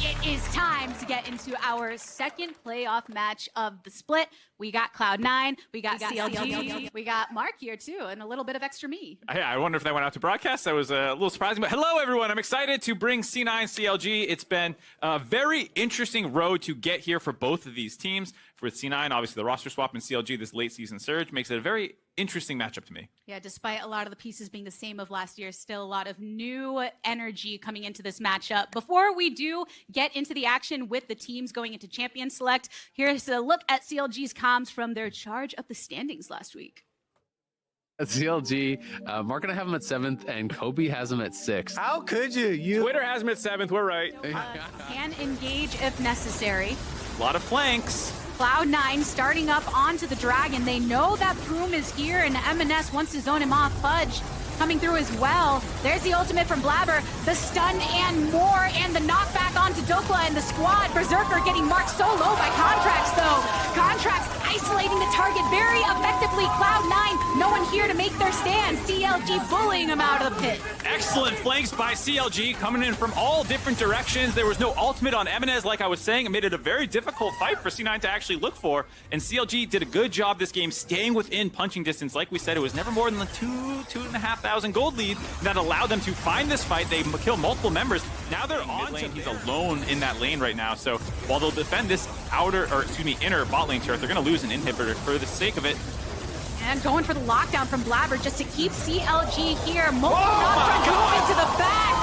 it is time to get into our second playoff match of the split. We got Cloud9, we got CLG, we got Mark here too, and a little bit of extra me. I wonder if that went out to broadcast. That was a little surprising, but hello everyone. I'm excited to bring C9 CLG. It's been a very interesting road to get here for both of these teams. For C9, obviously the roster swap, and CLG, this late season surge, makes it a very interesting matchup to me. Yeah, despite a lot of the pieces being the same of last year, still a lot of new energy coming into this matchup. Before we do get into the action with the teams going into Champion Select, here's a look at CLG's comms from their charge of the standings last week. At CLG, Mark and I have him at 7th, and Kobe has him at 6th. How could you? Twitter has him at 7th. We're right. Can engage if necessary. A lot of flanks. Cloud9 starting up onto the Dragon. They know that Boom is here, and MNS wants to zone him off. Fudge coming through as well. There's the ultimate from Blabber, the stun and more, and the knockback onto Dokla and the squad. Berserker getting marked so low by Contracts, though. Contracts isolating the target very effectively. Cloud9, no one here to make their stand. CLG bullying him out of the pit. Excellent flanks by CLG, coming in from all different directions. There was no ultimate on Eminez, like I was saying. It made it a very difficult fight for C9 to actually look for, and CLG did a good job this game staying within punching distance. Like we said, it was never more than the 2,500 gold lead that allowed them to find this fight. They kill multiple members. Now they're on lane. He's alone in that lane right now, so while they'll defend this inner bot lane turret, they're going to lose an inhibitor for the sake of it. And going for the lockdown from Blabber just to keep CLG here. Multiple knockdown Boom into the back.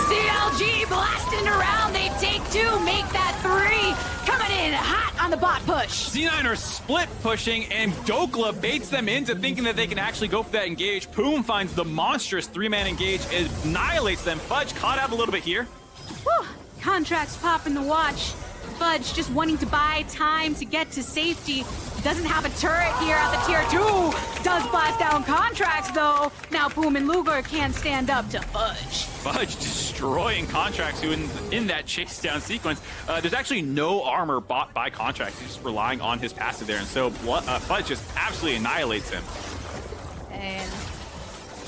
CLG blasting around. They take 2, make that 3. Coming in hot on the bot push. C9 are split pushing, and Dokla baits them into thinking that they can actually go for that engage. Poom finds the monstrous 3-man engage, annihilates them. Fudge caught out a little bit here. Whew. Contracts popping the watch. Fudge just wanting to buy time to get to safety. Doesn't have a turret here at the tier 2. Does blast down Contracts though. Now Boom and Luger can't stand up to Fudge. Fudge destroying Contracts, who in that chase down sequence, there's actually no armor bought by Contracts. He's just relying on his passive there, and so Fudge just absolutely annihilates him. And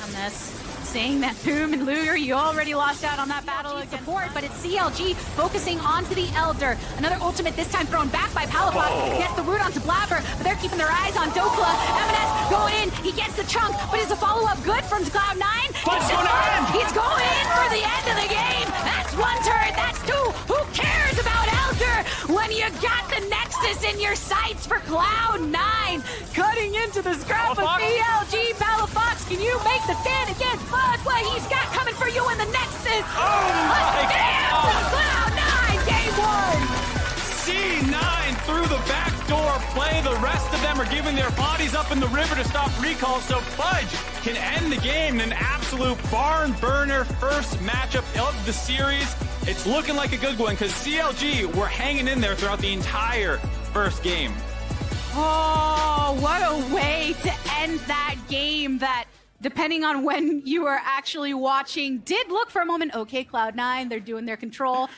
on this, saying that Boom and Luger, you already lost out on that battle against support, but it's CLG focusing onto the Elder. Another ultimate, this time thrown back by Palafox. Gets the root onto Blabber, but they're keeping their eyes on Dokla. MNS going in, he gets the chunk, but is a follow-up good from Cloud9? He's going in for the end of the game. That's 1 turret, that's 2. Who cares about Elder when you got the Nexus in your sights for Cloud9? Cutting into the scrap of CLG. Palafox, can you make the stand against what he's got coming for you in the Nexus? A stand for Cloud9, game 1! C9 through the back door play. The rest of them are giving their bodies up in the river to stop recall, so Fudge can end the game in an absolute barn burner first matchup of the series. It's looking like a good one because CLG were hanging in there throughout the entire first game. Oh, what a way to end that game that, depending on when you were actually watching, did look for a moment, okay, Cloud9, they're doing their control.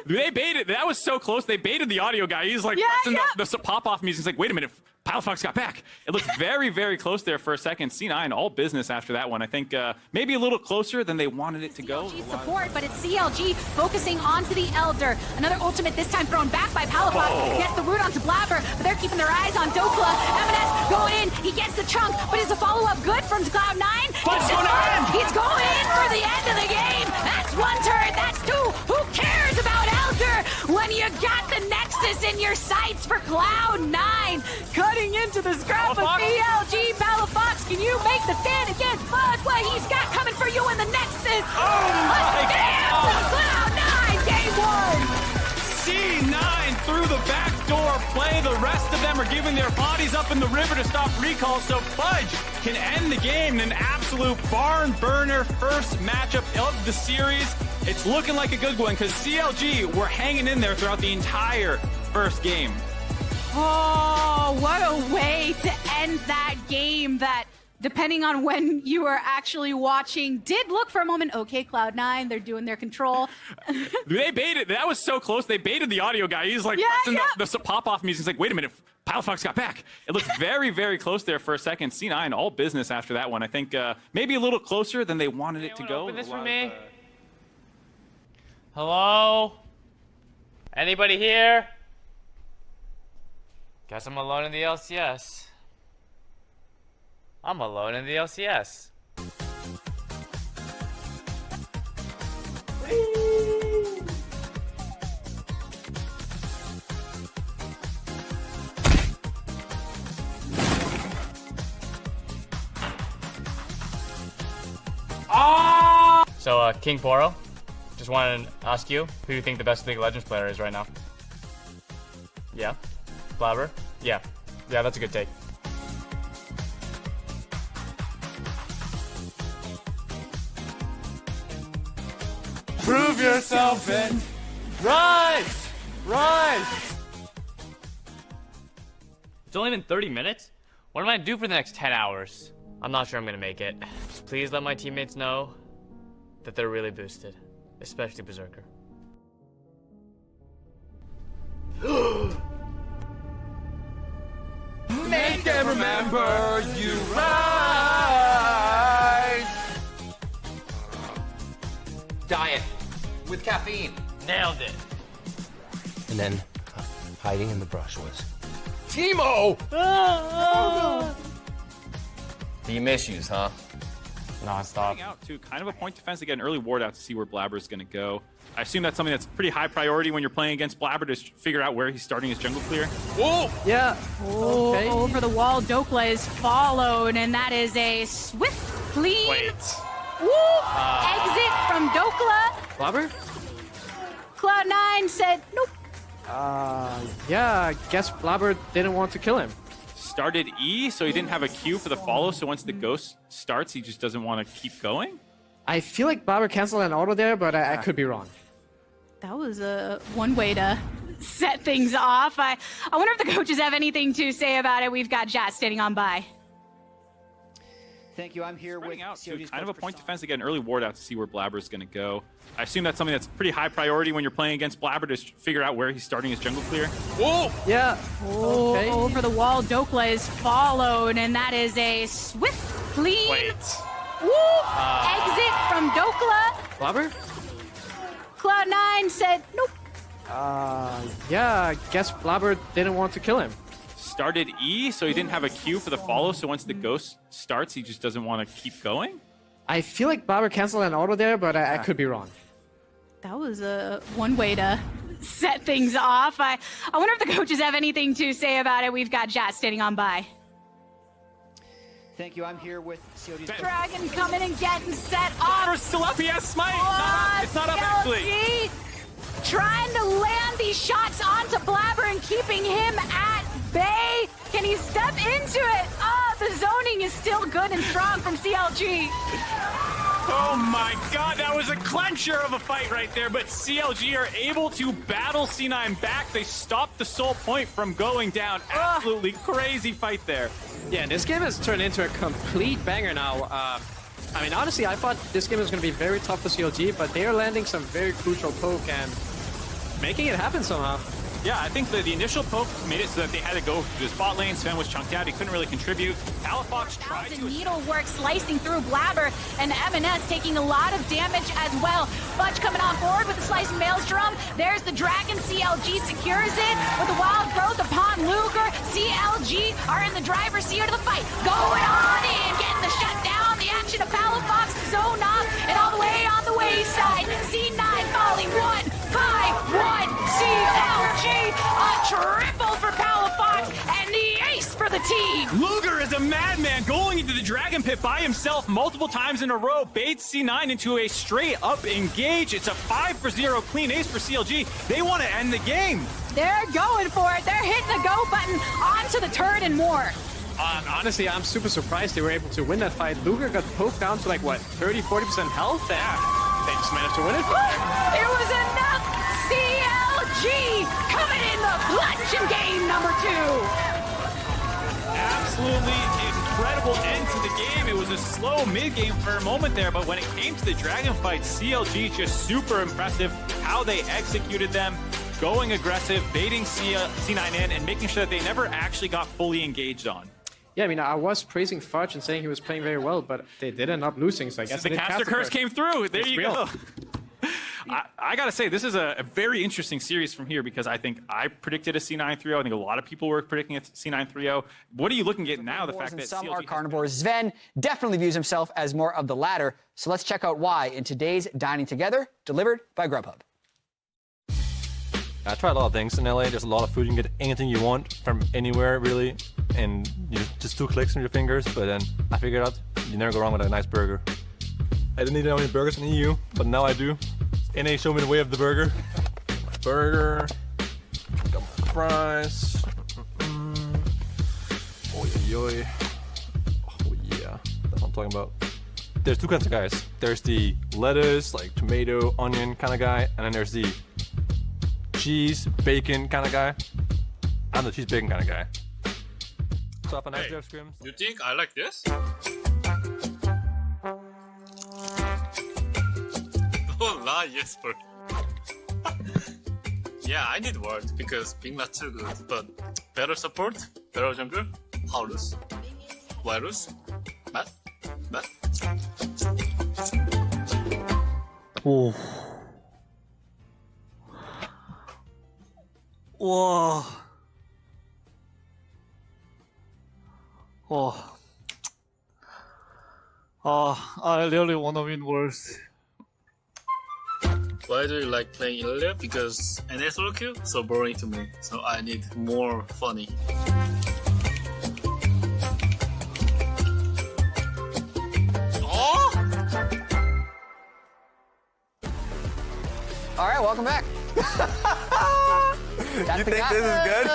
They baited, that was so close, they baited the audio guy. He's like pressing the pop-off music. He's like, wait a minute, Palafox got back. It looked very, very close there for a second. C9, all business after that one. I think maybe a little closer than they wanted it to go. CLG support, but it's CLG focusing onto the Elder. Another ultimate, this time thrown back by Palafox. Gets the root onto Blabber, but they're keeping their eyes on Dokla. MNS going in, he gets the chunk, but is a follow-up good from Cloud9? He's going in for the end of the game. That's 1 turret, that's 2. Who cares about Elder when you got the Nexus in your sights for Cloud9? Cutting into the scrap of CLG. Palafox, can you make the stand against Fudge? What he's got coming for you in the Nexus? A stand for Cloud9, game 1! C9 through the back door play. The rest of them are giving their bodies up in the river to stop recall, so Fudge can end the game in an absolute barn burner first matchup of the series. It's looking like a good one because CLG were hanging in there throughout the entire first game. Oh, what a way to end that game that, depending on when you were actually watching, did look for a moment, okay, Cloud9, they're doing their control. They baited, that was so close, they baited the audio guy. He's like pressing the pop-off music. He's like, wait a minute, Palafox got back. It looked very, very close there for a second. C9, all business after that one. I think maybe a little closer than they wanted it to go. Open this for me. Hello? Anybody here? Guess I'm alone in the LCS. I'm alone in the LCS. So, King Poro, just wanted to ask you, who do you think the best League of Legends player is right now? Yeah? Blabber? Yeah. Yeah, that's a good take. Prove yourself and rise! Rise! It's only been 30 minutes? What am I gonna do for the next 10 hours? I'm not sure I'm gonna make it. Just please let my teammates know that they're really boosted, especially Berserker. Make them remember you rise. Diet with caffeine. Nailed it. And then hiding in the brush was Timo. Team issues, huh? Non-stop. Out to kind of a point defense to get an early ward out to see where Blabber is going to go. I assume that's something that's pretty high priority when you're playing against Blabber to figure out where he's starting his jungle clear. Oh! Yeah. Okay. Over the wall, Dokla is followed, and that is a swift, clean exit from Dokla. Blabber? Cloud9 said, nope. Yeah, I guess Blabber didn't want to kill him. Started E, so he didn't have a Q for the follow, so once the ghost starts, he just doesn't want to keep going. I feel like Blabber canceled an auto there, but I could be wrong. That was one way to set things off. I wonder if the coaches have anything to say about it. We've got Jazz standing on by. Thank you. I'm here with Out to CLG's kind of a coach point Prasad. defense to get an early ward out to see where Blabber is going to go. I assume that's something that's pretty high priority when you're playing against Blabber to figure out where he's starting his jungle clear. Oh! Yeah. Okay. Over the wall, Dokla is followed, and that is a swift, clean exit from Dokla. Blabber? Cloud9 said, nope. Yeah, I guess Blabber didn't want to kill him. Started E, so he didn't have a Q for the follow, so once the ghost starts, he just doesn't want to keep going. I feel like Blabber canceled an auto there, but I could be wrong. That was one way to set things off. I wonder if the coaches have anything to say about it. We've got Jazz standing on by. Thank you. I'm here with CLG's coach. Dragon coming and getting set off. Blabber's still up, he has smite! It's not up actually. CLG trying to land these shots onto Blabber and keeping him at bay. Can he step into it? The zoning is still good and strong from CLG. Oh my god, that was a clencher of a fight right there, but CLG are able to battle C9 back. They stopped the soul point from going down. Absolutely crazy fight there. Yeah, this game has turned into a complete banger now. I mean, honestly, I thought this game was going to be very tough for CLG, but they are landing some very crucial poke and making it happen somehow. Yeah, I think the initial poke made it so that they had to go to the spot lane. Sven was chunked out. He couldn't really contribute. Palafox tried to... Needlework slicing through Blabber, and M&S taking a lot of damage as well. Fudge coming on forward with the slicing Maelstrom. There's the Dragon. CLG secures it with the wild growth upon Luger. CLG are in the driver's seat of the fight. Going on in, getting the shutdown. The action of Palafox, zone up, and all the way on the wayside. C9 falling 1-5-1. CLG, a triple for Palafox, and the ace for the team. Luger is a madman going into the Dragon Pit by himself multiple times in a row. Baits C9 into a straight-up engage. It's a 5-for-0 clean ace for CLG. They want to end the game. They're going for it. They're hitting the go button onto the turret and more. Honestly, I'm super surprised they were able to win that fight. Luger got poked down to like, what, 30-40% health? And they just managed to win it. It was enough. CLG coming in the clutch in game number 2. Absolutely incredible end to the game. It was a slow mid-game for a moment there, but when it came to the Dragon fight, CLG just super impressive how they executed them, going aggressive, baiting C9 in, and making sure that they never actually got fully engaged on. Yeah, I mean, I was praising Fudge and saying he was playing very well, but they did end up losing, so I guess the caster curse came through. There It's you real. go. I gotta say, this is a very interesting series from here because I think I predicted a C9 3-0. I think a lot of people were predicting a C9 3-0. What are you looking at now? The fact that some CLG are carnivores. Sven definitely views himself as more of the latter. So let's check out why in today's Dining Together, delivered by Grubhub. I tried a lot of things in LA. There's a lot of food. You can get anything you want from anywhere, really. And just 2 clicks on your fingers. But then I figured out you never go wrong with a nice burger. I didn't eat any burgers in the EU, but now I do. NA showed me the way of the burger. Burger. Got my fries. Oh yeah. Oh yeah. That's what I'm talking about. There's 2 kinds of guys. There's the lettuce, like tomato, onion kind of guy. And then there's the cheese, bacon kind of guy. I'm the cheese, bacon kind of guy. So have a nice day of scrims. You think I like this? Hola, Jesper. Yeah, I need word because being not too good, but better support, better jungle, Paulus, Virus, Matt. 오. 와. I really wanna win Worlds. Why do you like playing Ilia? Because NS solo queue so boring to me, so I need more funny. Oh! All right, welcome back. You think this is good?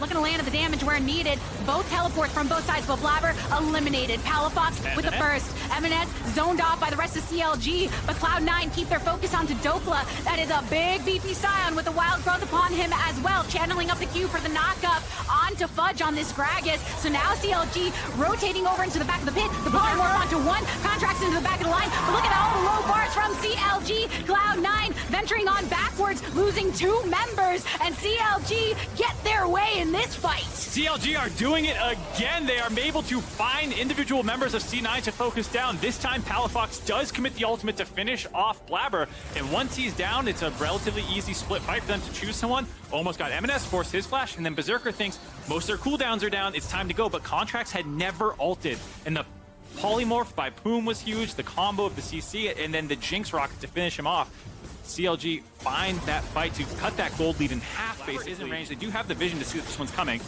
Looking to land at the damage where needed. Both teleports from both sides, but Blabber eliminated. Palafox with the first. M&S zoned off by the rest of CLG, but Cloud9 keep their focus onto Dokla. That is a big beefy Scion with a wild growth upon him as well, channeling up the Q for the knockup onto Fudge on this Gragas. So now CLG rotating over into the back of the pit. The Polymorph onto 1, Contracts into the back of the line, but look at all the low bars from CLG. Cloud9 venturing on backwards, losing 2 members, and CLG get their way in this fight. CLG are doing it again. They are able to find individual members of C9 to focus down. This time, Palafox does commit the ultimate to finish off Blabber. And once he's down, it's a relatively easy split fight for them to choose someone. Almost got M&S, forced his flash, and then Berserker thinks most of their cooldowns are down. It's time to go, but Contracts had never ulted. And the polymorph by Poom was huge, the combo of the CC, and then the Jinx rocket to finish him off. CLG find that fight to cut that gold lead in half. Base is in range. They do have the vision to see that this one's coming.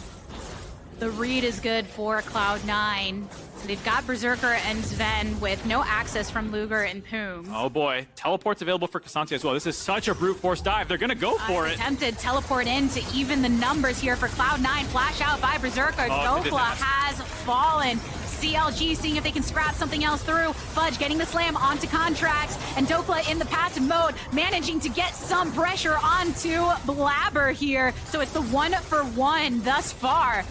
The read is good for Cloud9. They've got Berserker and Sven with no access from Luger and Poom. Oh boy, teleport's available for Casantia as well. This is such a brute force dive. They're gonna go for it. Attempted teleport in to even the numbers here for Cloud9. Flash out by Berserker. Dokla has fallen. CLG seeing if they can scrap something else through. Fudge getting the slam onto Contracts, and Dokla in the passive mode, managing to get some pressure onto Blabber here. So it's the 1-for-1 thus far.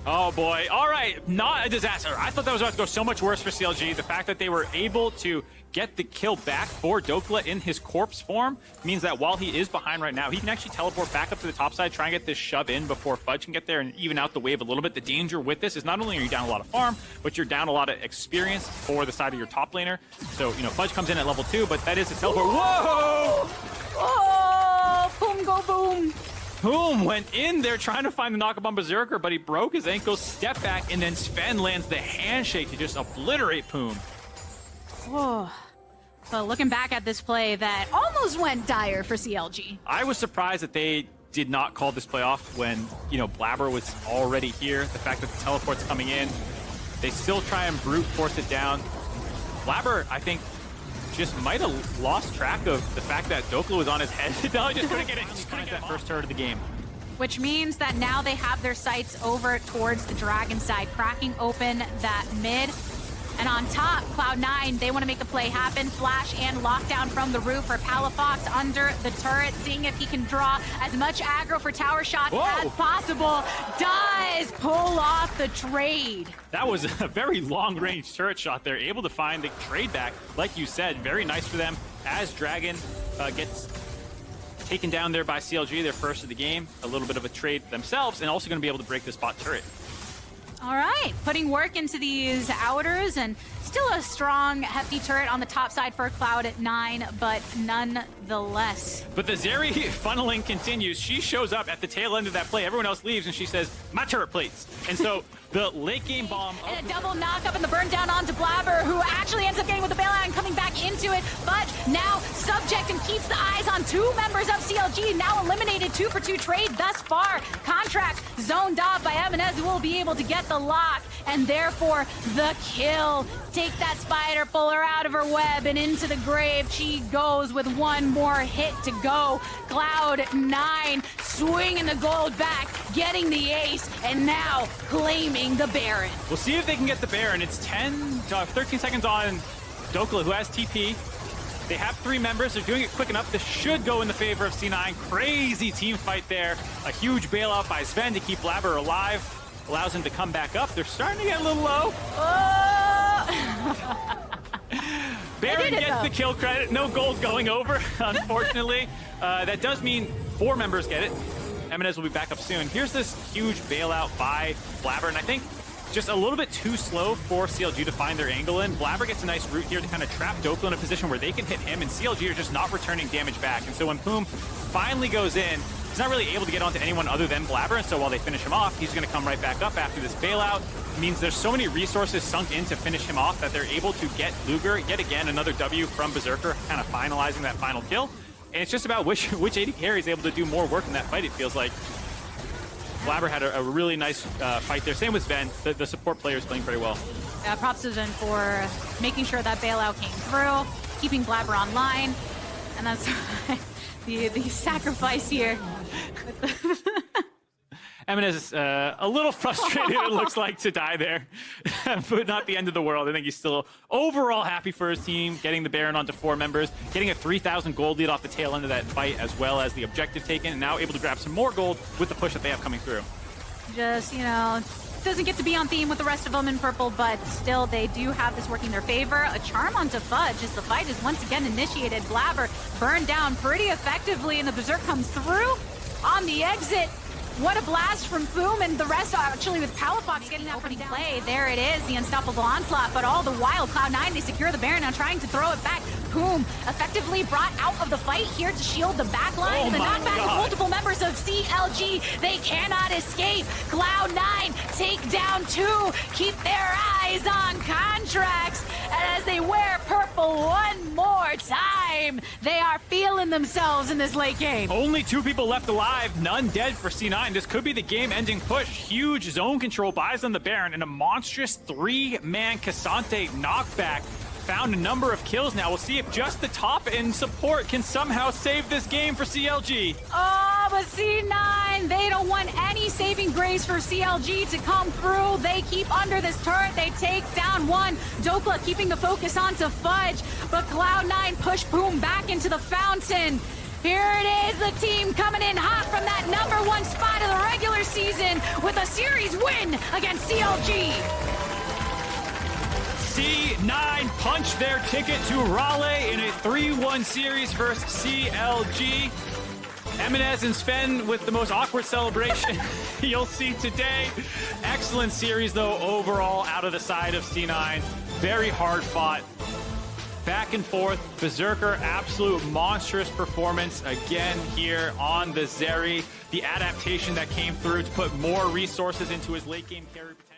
Oh boy, all right, not a disaster. I thought that was about to go so much worse for CLG. The fact that they were able to get the kill back for Dokla in his corpse form means that while he is behind right now, he can actually teleport back up to the top side, try and get this shove in before Fudge can get there and even out the wave a little bit. The danger with this is not only are you down a lot of farm, but you're down a lot of experience for the side of your top laner. So, you know, Fudge comes in at level 2, but that is a teleport. Whoa! Oh, Poom go boom. Poom went in there trying to find the knockup on Berserker, but he broke his ankle, step back, and then Sven lands the handshake to just obliterate Poom. Oh. So looking back at this play, that almost went dire for CLG. I was surprised that they did not call this play off when, you know, Blabber was already here. The fact that the teleport's coming in, they still try and brute force it down. Blabber, I think, just might have lost track of the fact that Dokla was on his head. No, he just couldn't get it. Just couldn't get that first turret of the game. Which means that now they have their sights over towards the Dragon side, cracking open that mid. And on top, Cloud9, they want to make the play happen. Flash and lockdown from the roof for Palafox under the turret, seeing if he can draw as much aggro for tower shots as possible. Does pull off the trade. That was a very long-range turret shot there, able to find the trade back. Like you said, very nice for them as Dragon gets taken down there by CLG, their first of the game. A little bit of a trade themselves, and also going to be able to break this bot turret. All right, putting work into these outers and Still a strong, hefty turret on the top side for Cloud9, but nonetheless. But the Zeri funneling continues. She shows up at the tail end of that play. Everyone else leaves, and she says, my turret plates. And so the late game bomb. And a double knock up and the burn down onto Blabber, who actually ends up getting with the bailout and coming back into it. But now subject and keeps the eyes on two members of CLG, now eliminated 2-for-2 trade thus far. Contracts zoned off by M&S, who will be able to get the lock and therefore the kill. Take that spider, pull her out of her web and into the grave. She goes with one more hit to go. Cloud9 swinging the gold back, getting the ace, and now claiming the Baron. We'll see if they can get the Baron. It's 13 seconds on Dokla, who has TP. They have 3 members. They're doing it quick enough. This should go in the favor of C9. Crazy team fight there. A huge bailout by Sven to keep Blabber alive. Allows him to come back up. They're starting to get a little low. Baron gets the kill credit. No gold going over, unfortunately. That does mean 4 members get it. M&S will be back up soon. Here's this huge bailout by Blabber, and I think just a little bit too slow for CLG to find their angle in. Blabber gets a nice route here to kind of trap Dokla in a position where they can hit him, and CLG are just not returning damage back. And so when Poom finally goes in, he's not really able to get onto anyone other than Blabber, and so while they finish him off, he's going to come right back up after this bailout. It means there's so many resources sunk in to finish him off that they're able to get Luger, yet again, another W from Berserker, kind of finalizing that final kill. And it's just about which AD carry is able to do more work in that fight, it feels like. Blabber had a really nice fight there. Same with Sven. The support player is playing very well. Props to Sven for making sure that bailout came through, keeping Blabber online, and that's the sacrifice here. M&S is a little frustrated, it looks like, to die there, but not the end of the world. I think he's still overall happy for his team, getting the Baron onto 4 members, getting a 3,000 gold lead off the tail end of that fight, as well as the objective taken, and now able to grab some more gold with the push that they have coming through. Just, you know, doesn't get to be on theme with the rest of them in purple, but still they do have this working in their favor. A charm onto Fudge as the fight is once again initiated. Blabber burned down pretty effectively, and the Berserk comes through on the exit. What a blast from Boom, and the rest actually with Palafox getting that pretty play. There it is, the unstoppable onslaught, but all the while, Cloud9, they secure the Baron, now trying to throw it back. Boom, effectively brought out of the fight here to shield the backline. The knockback of multiple members of CLG, they cannot escape. Cloud9 take down 2, keep their eyes on contracts, and as they wear purple one more time, they are feeling themselves in this late game. Only 2 people left alive, none dead for C9. This could be the game-ending push. Huge zone control buys them the Baron, and a monstrous 3-man Cassante knockback. Found a number of kills now. We'll see if just the top-end support can somehow save this game for CLG. Oh, but C9, they don't want any saving grace for CLG to come through. They keep under this turret. They take down 1. Dokla keeping the focus onto Fudge, but Cloud9 push Boom back into the fountain. Here it is, the team coming in hot from that #1 spot of the regular season with a series win against CLG. C9 punched their ticket to Raleigh in a 3-1 series versus CLG. M&S and Sven with the most awkward celebration you'll see today. Excellent series, though, overall out of the side of C9. Very hard fought. Back and forth, Berserker, absolute monstrous performance again here on the Zeri. The adaptation that came through to put more resources into his late game carry potential.